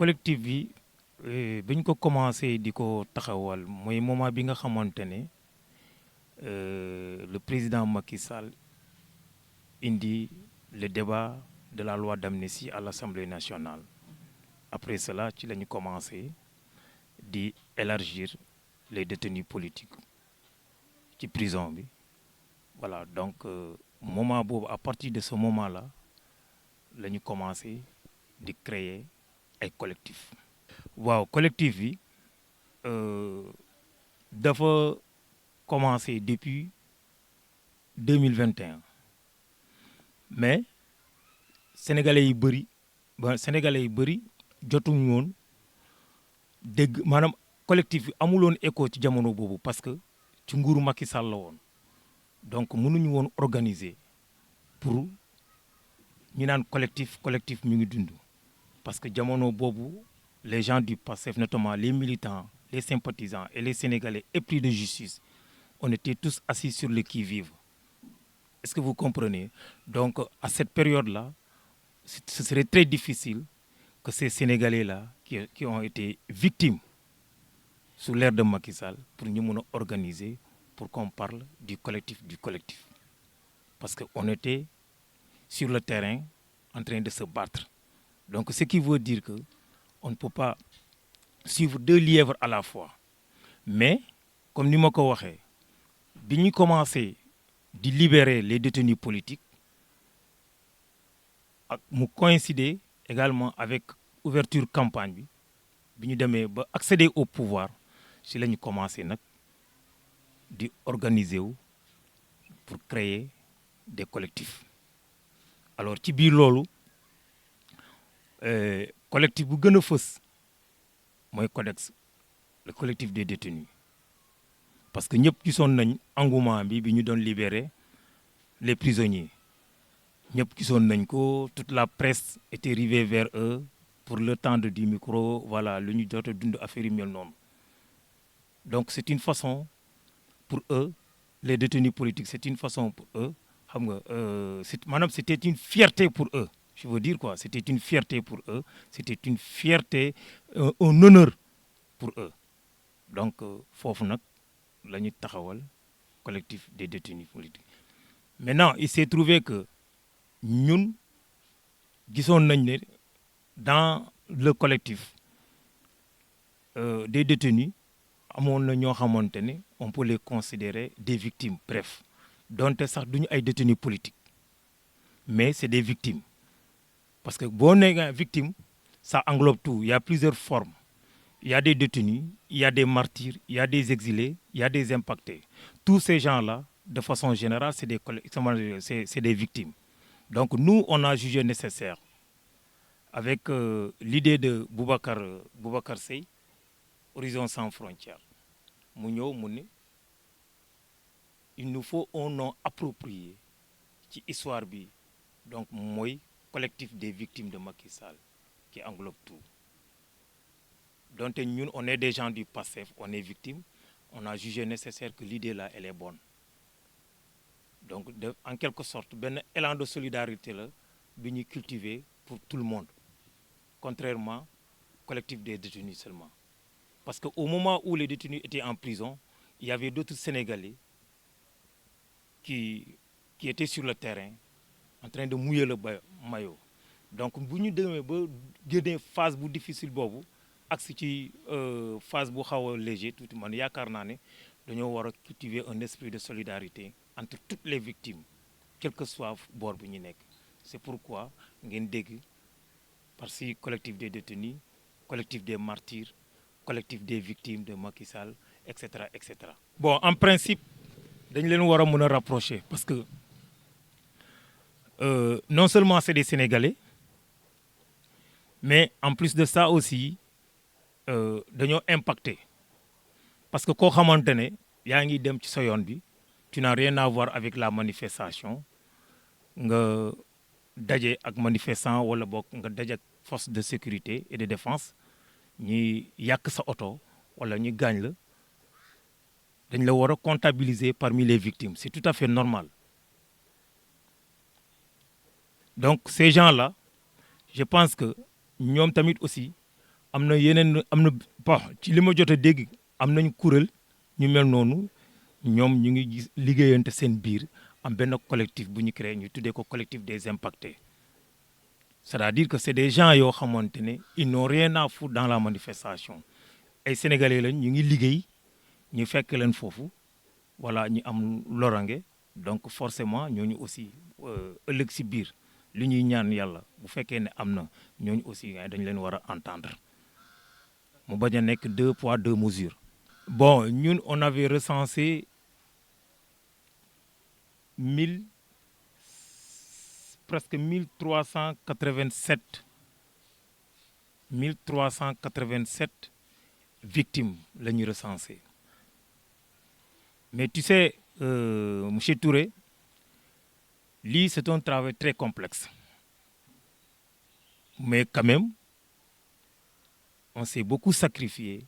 collectif bi bi ñu ko commencé di ko taxawal mooy moment bi nga xamante ne le président Macky Sall indi le débat de la loi d'amnistie à l'Assemblée nationale. Après cela ci la ñu commencé di élargir les détenus politiques ci prison bi voilà donc moment boobu à partir de ce moment-là la ñu commencé di créer ay collectif waaw collectif bi dafa commencé depuis 2021 mais sénégalais yi bëri jotuñu woon dégg maanaam collectif bi amuloon écho ci jamono boobu parce que ci nguuru Macky Sall la woon donc mënuñu woon organiser pour ñu naan collectif ñu ngi dund parce que jamono boobu les gens du PASTEF notamment les militants les sympathisants et les Sénégalais épris de justice on était tous assis sur le qui-vive. Est-ce que vous comprenez? Donc à cette période-là ce serait très difficile que ces Sénégalais-là qui ont été victimes sous l'ère de Macky Sall pour ñu mën a organiser pour qu'on parle du collectif parce que on était sur le terrain en train de se battre. Donc ce qui veut dire que on ne peut pas suivre deux lièvres à la fois. Mais comme ni ma ko waxee bi ñu commencé di libérer les détenus politiques ak mu coïncider également avec ouverture campagne bi ñu demee ba accéder au pouvoir ci la ñu commencé nag di organiser wu pour créer des collectifs. Alors ci biir loolu collectif bu gën a fës mooy CODEX le collectif des détenus parce que ñëpp gisoon nañ engouement bi ñu doon libérer les prisonniers ñëpp gisoon nañ ko toute la presse était rivée vers eux pour le temps de du micro voilà lu ñu jot a dund affaire yi mel noonu donc c'est une façon pour eux les détenus politiques c'est une façon pour eux xam nga maanaam c'était une fierté pour eux je veux dire quoi c'était une fierté pour eux c'était une fierté un honneur pour eux donc foofu nag la ñu taxawal collectif des détenus politiques. Maintenant il s'est trouvé que ñun gisoon nañ ne dans le collectif des détenus amoon na ñoo xamante ne on peut les considérer des victimes bref donte sax duñu ay détenus politiques mais c'est des victimes parce que boo nee victime ça englobe tout. Il y a plusieurs formes. Il y a des détenus, il y a des martyrs, il y a des exilés, il y a des impactés. Tous ces gens-là, de façon générale, c'est des victimes. Donc nous, on a jugé nécessaire, avec l'idée de Boubacar Seye, Horizon sans frontières, mu ñëw mu ne il nous faut un nom approprié ci histoire bi donc mooy collectif des victimes de Macky Sall qui englobe tout. Donc ñun on est des gens du PASTEF, on est victime, on a jugé nécessaire que l'idée là elle est bonne. Donc en quelque sorte benn élan de solidarité la bi ñuy cultiver pour tout le monde, contrairement au collectif des détenus seulement. Parce qu'au moment où les détenus étaient en prison, il y avait d'autres Sénégalais qui étaient sur le terrain en train de mouiller le maillot. Donc bu ñu demee ba génnee phase bu difficile boobu agsi ci phase bu xaw a léger tuuti man yaakaar naa ne dañoo war a cultiver un esprit de solidarité entre toutes les victimes quel que soit boor bu ñu nekk. C'est pourquoi ngeen dégg parce collectif des détenus, collectif des martyrs, collectif des victimes de Macky Sall, etc., etc. Bon, en principe dañ leen war a mën a rapprocher parce que non seulement c'est des Sénégalais mais en plus de ça aussi dañoo impacté parce que koo xamante ne yaa ngi dem ci sa yoon bi tu n'as rien à voir avec la manifestation nga daje ak manifestant wala boog nga daje ak force de sécurité et de défense ñi yàq sa oto wala ñu gaañ la dañ la war a comptabiliser parmi les victimes. C'est tout à fait normal. Donc ces gens-là je pense que ñoom tamit aussi am na yeneen am na bon ci li ma jot a dégg am nañ kuréel ñu mel noonu ñoom ñu ngi gis liggéeyante seen biir am benn collectif bu ñu créé ñu tuddee ko collectif des impactés c'est-à-dire que c'est des gens yoo xamante ne ils n'ont rien à foutre dans la manifestation ay sénégalais lañ ñu ngi liggéey ñu fekk leen foofu voilà ñu am lorange donc forcément ñooñu aussi ëllëg si biir li ñuy ñaan yàlla bu fekkee ne am na ñooñu aussi dañ leen war a entendre mu bañ a nekk 2 poids 2 mesures. Bon ñun on avait recensé 1000 presque 1387 victimes la ñu recensé mais tu sais monsieur Touré lii c'est un travail très complexe mais quand même on s'est beaucoup sacrifié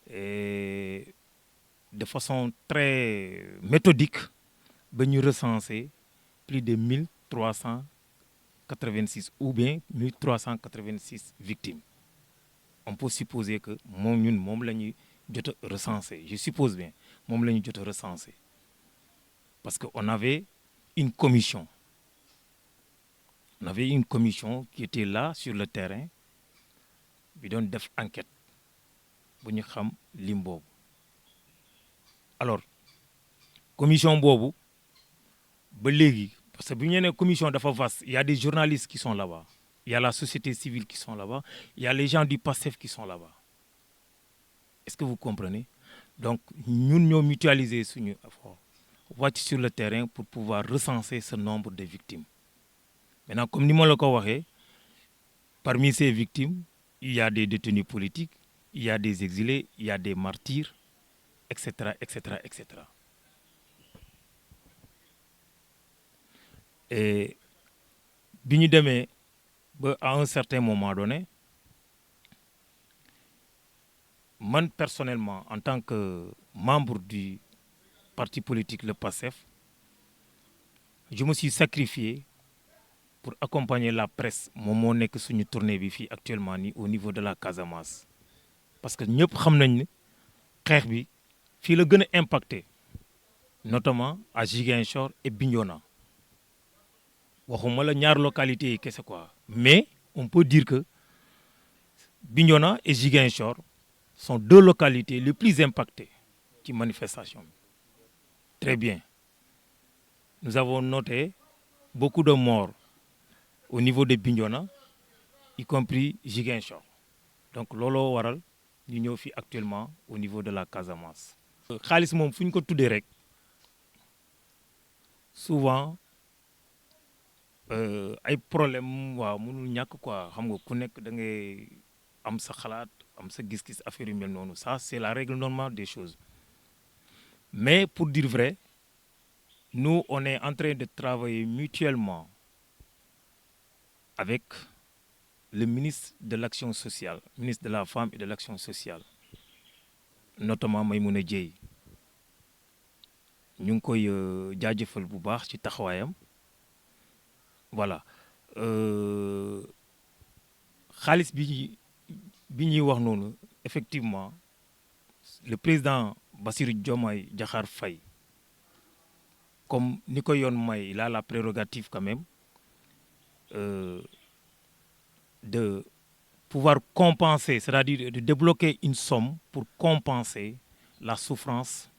et de façon très méthodique ba ñu recenser plus de 1386 ou bien 1386 victimes on peut supposer que moom la ñuy jot a recenser je suppose bien moom la ñu jot a recenser parce que on avait une commission qui était là sur le terrain bi doon def enquête bu ñu xam lim boobu alors commission boobu ba léegi parce que bu ñu nee commission dafa vaste il y a des journalistes qui sont là-bas il y a la société civile qui sont là-bas il y a les gens du PASTEF qui sont là-bas est-ce que vous comprenez donc ñun ñoo mutualiser suñu effort wàcc sur le terrain pour pouvoir recenser ce nombre de victimes maintenant comme ni ma la ko waxee parmi ces victimes il y a des détenus politiques il y a des exilés il y a des martyrs etc etc etc et bi ñu demee ba à un certain moment donné man personnellement en tant que membre du parti politique le PASTEF je me suis sacrifié pour accompagner la presse moom moo nekk suñu tournée bi fii actuellement nii au niveau de la Casamance parce que ñëpp xam nañ ne xeex bi fii la gën a impacté notamment à Ziguinchor et Bignona waxuma la ñaar localités yi kese quoi mais on peut dire que Bignona et Ziguinchor sont 2 localités les plus impactées ci manifestation bi très bien nous avons noté beaucoup de morts au niveau de Bignona y compris Ziguinchor donc looloo waral ñu ñëw fii actuellement au niveau de la Casamance. xaalis moom fu ñu ko tuddee rek souvent ay problème waaw mënul ñàkk quoi xam nga ku nekk da ngay am sa xalaat am sa gis-gis affaire yu mel noonu ça c'est la règle normale des choses mais pour dire vrai nous on est en train de travailler mutuellement avec le ministre de l'action sociale ministre de la femme et de l'action sociale notamment Maymouna Dièye ñu ngi koy jaajëfal bu baax ci taxawaayam voilà xaalis bi ñuy wax noonu effectivement le président Bassirou Diomaye Diakhar Faye comme ni ko yoon may il a la prérogative quand même de pouvoir compenser, c'est-à-dire de débloquer une somme pour compenser la souffrance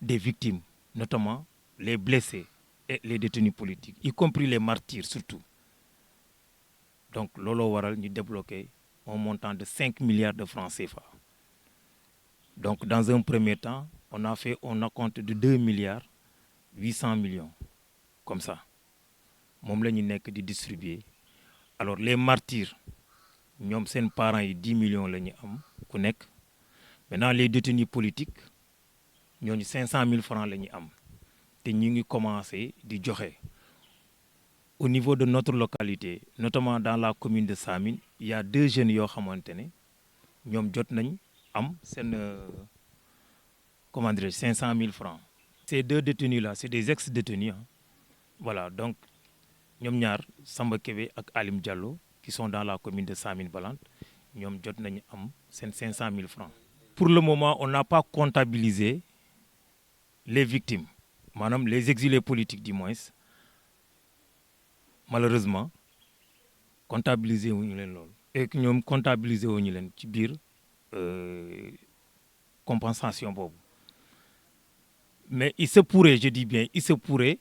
des victimes, notamment les blessés et les détenus politiques, y compris les martyrs surtout. Donc, lolo waral ñu débloquer un montant de 5 milliards de francs CFA. Donc, dans un premier temps, on a fait un acompte de 2 milliards 800 millions, comme ça. Moom la ñu nekk di distribuer. Alors, les martyrs, ñoom seen parents yi 10 millions la ñu am ku nekk. Maintenant, les détenus politiques, ñooñu 500 000 francs la ñu am. te ñu ngi commencé di joxe. Au niveau de notre localité, notamment dans la commune de Samine, il y a 2 jeunes yoo xamante ne ñoom jot nañ am seen comment dirais-je 500 000 francs. Ces 2 détenus-là, c'est des ex-détenus. Hein. Voilà, donc ñoom ñaar Samba Kébé ak Alim Diallo qui sont dans la commune de Samin Balante ñoom jot nañu am seen 500 000 francs. Pour le moment on n'a pas comptabilisé les victimes maanaam les exilés politiques du moins malheureusement comptabiliser wuñu leen loolu. Et que ñoom comptabiliser wuñu leen ci biir compensation boobu. Mais il se pourrait, je dis bien, il se pourrait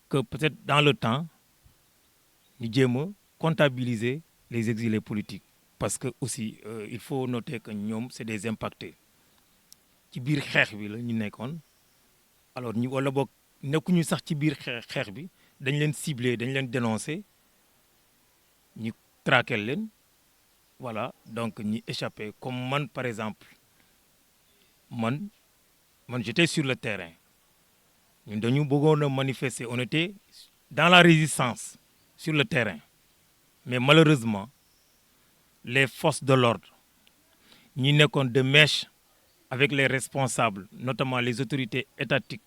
que peut-être dans le temps, nous devons comptabiliser les exilés politiques. Parce que aussi, il faut noter que nous, c'est des impactés. Ci biir xeex bi la ñu nekkoon alors ñu wala boog nekkuñu sax ci biir xeex bi dañ leen ciblé dañ leen dénoncé ñu traqué leen voilà donc ñi échappé comme man par exemple man j'étais sur le terrain ñun dañu bëggoon a manifester on était dans la résistance sur le terrain mais malheureusement les forces de l'ordre ñi nekkoon de mèche avec les responsables notamment les autorités étatiques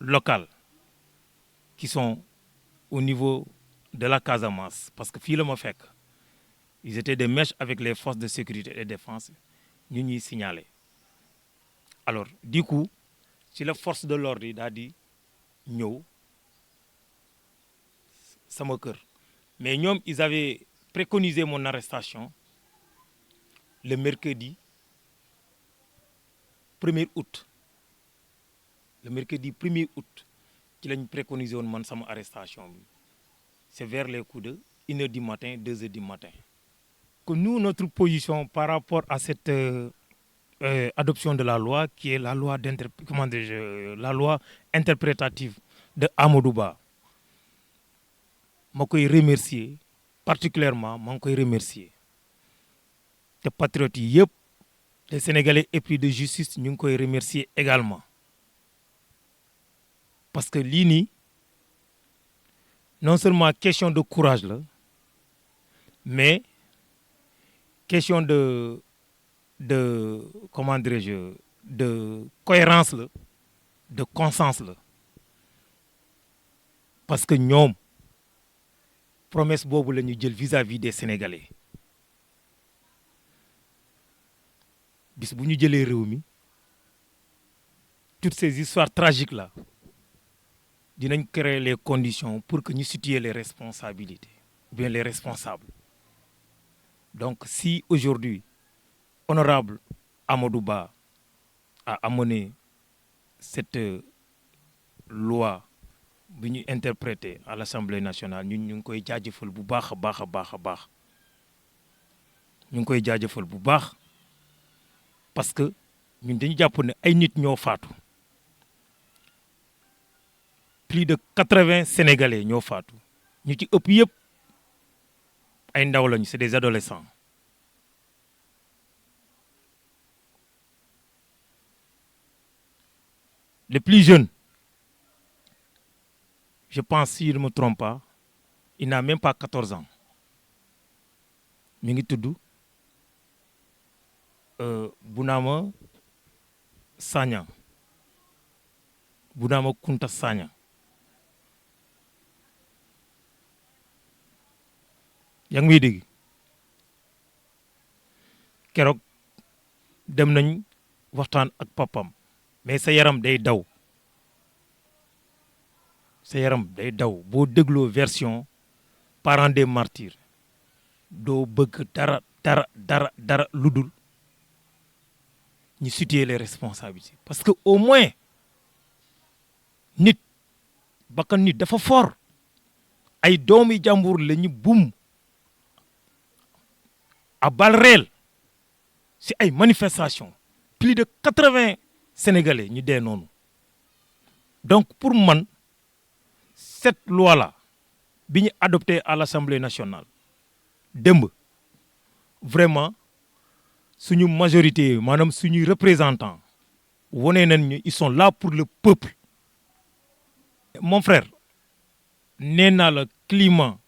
locales qui sont au niveau de la Casamance parce que fii la ma fekk ils étaient de mèche avec les forces de sécurité et de défense ñu ñuy signalé alors du coup si la force de l'ordre yi daal di ñëw sama kër mais ñoom ils avaient préconisé mon arrestation le mercredi 1er août le mercredi 1er août ci lañ préconisé woon man sama arrestation bi c'est vers les coups de 1h du matin 2h du matin que nous notre position par rapport à cette adoption de la loi qui est la loi la loi interprétative de Amadou Ba ma koy remercier particulièrement ma ngi koy remercier te patriotes yi yëpp les Sénégalais épris de justice ñu ngi koy remercier également parce que lii nii non seulement question de courage la mais question de comment dirais-je de cohérence la de conscience la parce que ñoom promesse boobu la ñu jël vis-à-vis des Sénégalais bis bu ñu jëlee réew mi toutes ces histoires tragiques là dinañ créer les conditions pour que ñu situer les responsabilités ou bien les responsables donc si aujourd'hui honorable Amadou Ba a amené cette loi bi ñu interprétée à l'Assemblée nationale ñun ñu ngi koy jaajëfal bu baax a baax a baax a baax ñu ngi koy jaajëfal bu baax parce que ñun dañu jàpp ne ay nit ñoo faatu plus de 80 Sénégalais ñoo faatu ñu ci ëpp yëpp ay ndaw lañu c'est des adolescents le plus jeune je pense si je ne me trompe pas il n'a même pas 14 ans mi ngi tudd Bounama Sagna Bounama Kunta Sagna yaa ngi may dégg keroog dem nañ waxtaan ak papam mais sa yaram day daw boo dégloo version parents des martyrs doo bëgg dara lu dul ñu situer les responsabilités parce que au moins nit bakkan nit dafa fort ay doomi jàmbur la ñu bum à balles réelles si ay manifestations plus de 80 Sénégalais ñu dee noonu donc pour man cette loi là bi ñu adoptée à l'Assemblée nationale démb vraiment suñu majorité maanaam suñuy représentants wone nañ ñu ils sont là pour le peuple mon frère nee naa la climat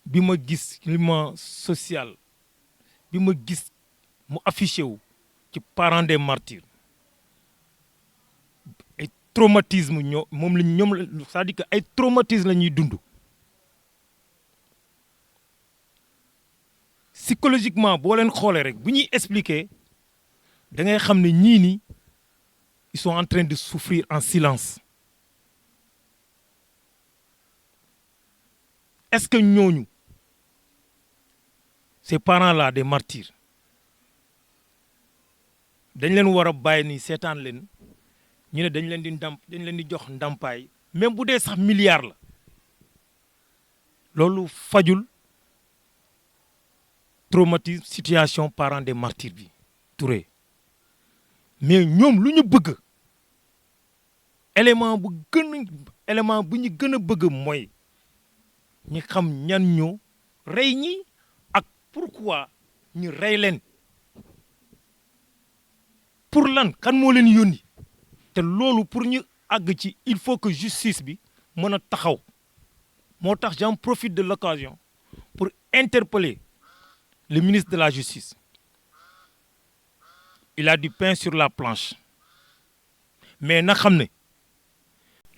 bi ma gis climat social bi ma gis mu affiché wu ci parents des martyrs ay traumatisme ñoom c'est-à-dire que ay traumatisme la ñuy dund psychologiquement boo leen xoolee rek bu ñuy expliquer da ngay xam ne ñii ni ils sont en train de souffrir en silence. Est-ce que ñooñu ces parents-là des martyrs dañ leen war a bàyyi ni seetaan leen ñu ne dañ leen di jox ndàmpaay même bu dee sax milliard la loolu fajul traumatisme situation parents des martyrs bi Touré mais ñoom lu ñu bëgg élément bu ñu gën a bëgg mooy ñi xam ñan ñoo rey ñi ak pourquoi ñu rey leen pour lan kan moo leen yónni te loolu pour ñu àgg ci il faut que justice bi mën a taxaw moo tax j'en profite de l'occasion pour interpeller le ministre de la Justice. Il a du pain sur la planche mais na xam ne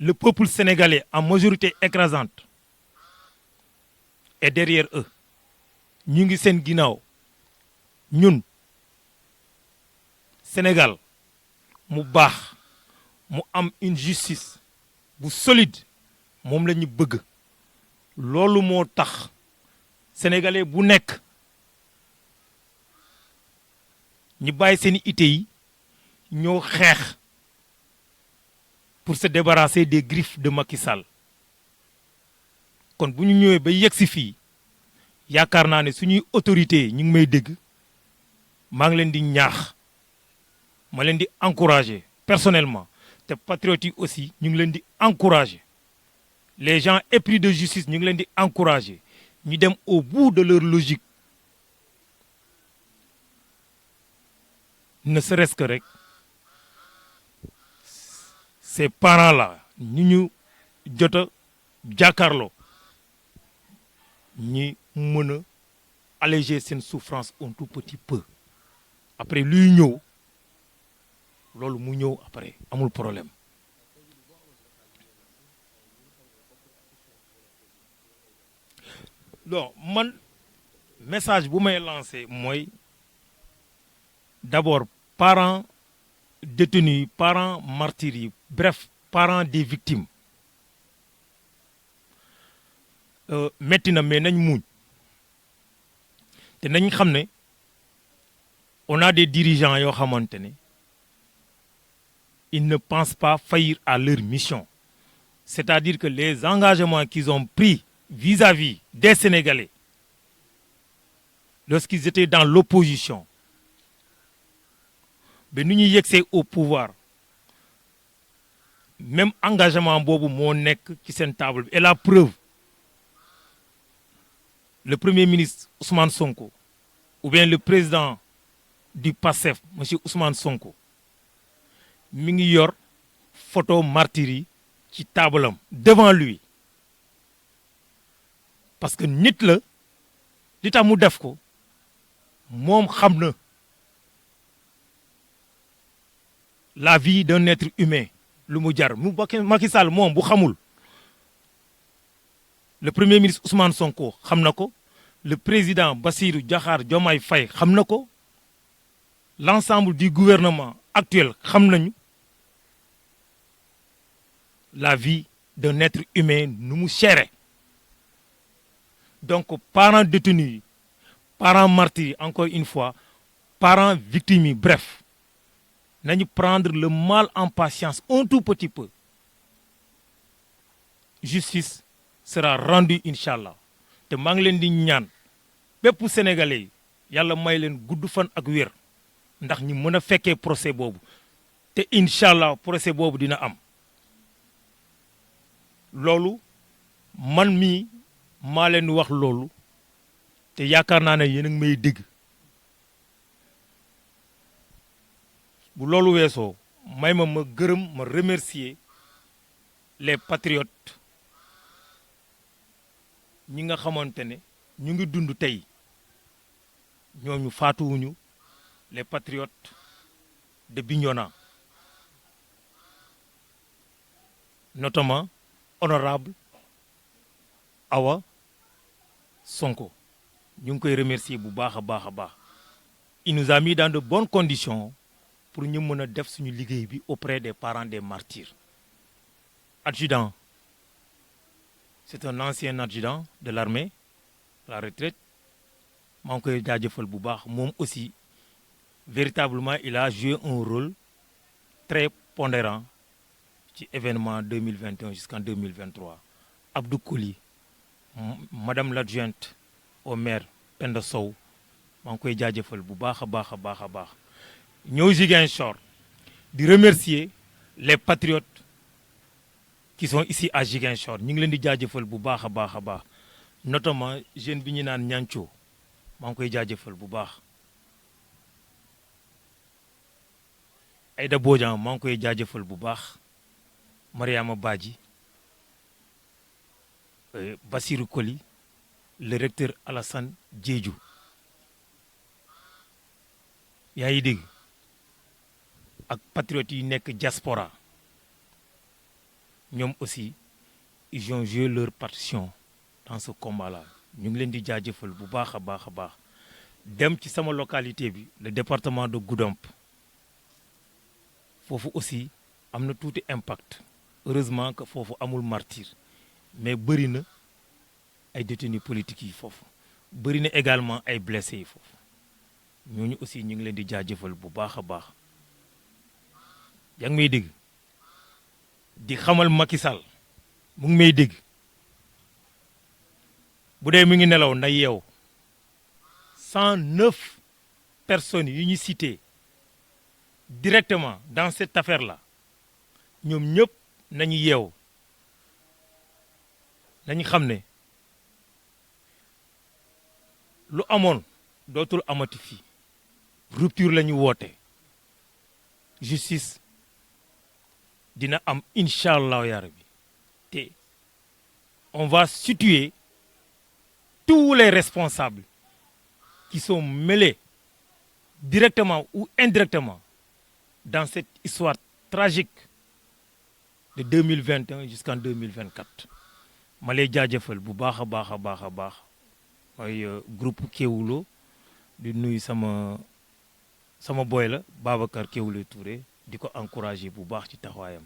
le peuple sénégalais en majorité écrasante est derrière eux ñu ngi seen ginnaaw ñun Sénégal mu baax mu am une justice bu solide moom la ñu bëgg loolu moo tax sénégalais bu nekk ñu bàyyi seen ité yi ñoo xeex pour se débarrasser des griffes de Macky Sall kon bu ñu ñëwee ba yegg si fii yaakaar naa ne suñuy autorités ñu ngi may dégg maa ngi leen di ñaax ma leen di encourager personnellement te patriotes yi aussi ñu ngi leen di encourager les gens épris de justice ñu ngi leen di encourager ñu dem au bout de leur logique ne serait-ce que rek ces parents-là ñu jot a jàkkaarloo ñi mën a alléger seen souffrance un tout petit peu après luy ñëw loolu mu ñëw après amul problème. non man message bu may lancé mooy d'abord parents détenus yi parents martyrs yi bref parents des victimes metti na mais nañ muñ te nañ xam ne on a des dirigeants yoo xamante ne ils ne pensent pas faillir à leur mission c'est-à-dire que les engagements qu'ils ont pris vis-à-vis des Sénégalais lorsqu'ils étaient dans l'opposition ba nu ñuy yegsee au pouvoir même engagement boobu moo nekk ci seen table bi et la preuve le premier ministre Ousmane Sonko ou bien le président du PASTEF monsieur Ousmane Sonko mi ngi yor photo martyrs yi ci taabalam devant lui parce que nit la li tax mu def ko moom xam na la vie d'un être humain lu mu jar mu Macky Sall moom bu xamul le premier ministre Ousmane Sonko xam na ko le président Bassirou Diakhar Diomaye Faye xam na ko l'ensemble du gouvernement actuel xam nañu la vie d'un être humain nu mu chéré donc parents détenus yi parents martyrs yi encore une fois parents victimes yi bref nañu prendre le mal en patience un tout petit peu justice sera rendue inchallah te maa ngi leen di ñaan bépp sénégalais yi yàlla may leen gudd fan ak wér ndax ñi mën a fekkee procès boobu te inchallah procès boobu dina am loolu man mii maa leen wax loolu te yaakaar naa ne yéen a ngi may dégg bu loolu weesoo may ma gërëm ma remercier les patriotes ñi nga xamante ne ñu ngi dund tey ñooñu faatuwuñu les patriotes de Bignona notamment honorable Awa Sonko ñu ngi koy remercier bu baax a baax a baax. Il nous a mis dans de bonnes conditions pour ñu mën a def suñu liggéey bi auprès des parents des martyrs. Adjudant, c'est un ancien adjudant de l'armée, à la retraite. maa ngi koy jaajëfal bu baax moom aussi véritablement il a joué un rôle très pondérant ci événement 2021 jusqu'en 2023. Abdou Koli, madame l'adjointe au maire Penda Sow, maa ngi koy jaajëfal bu baax a baax a baax a baax. ñëw Ziguinchor di remercier les patriotes qui sont ici à Ziguinchor ñu ngi leen di jaajëfal bu baax a baax a baax, notamment jeune bi ñu naan Ñanco maa ngi koy jaajëfal bu baax. Aïda Bodian maa ngi koy jaajëfal bu baax. Mariama Badji, Bassirou Koli, le recteur Alassane Diédhiou. yaa ngi dégg ak patriotes yi nekk diaspora ñoom aussi ils ont joué leur partition dans ce combat-là. ñu ngi leen di jaajëfal bu baax a baax a baax. dem ci sama localité bi le département de Goudomp foofu aussi am na tuuti impact. Heureusement que foofu amul martyr mais bëri na ay détenus politiques yi foofu bëri na également ay blessés yi foofu ñooñu aussi ñu ngi leen di jaajëfal bu baax a baax. yaa ngi may dégg di xamal Macky Sall mu ngi may dégg bu dee mi ngi nelaw na yeew 109 personnes yu ñu cité directement dans cette affaire-là ñoom ñëpp nañu yeew nañu xam ne lu amoon dootul amati fii rupture la ñu woote justice dina am incha allah yaa rabbi te on va situer tous les responsables qui sont mêlés directement ou indirectement dans cette histoire tragique de 2021 jusqu'en 2024. ma lay jaajëfal bu baax a baax a baax a baax mooy groupe Kéwoulo di nuyu sama boy la Babacar Kéwoulo Touré di ko encourager bu baax ci taxawaayam.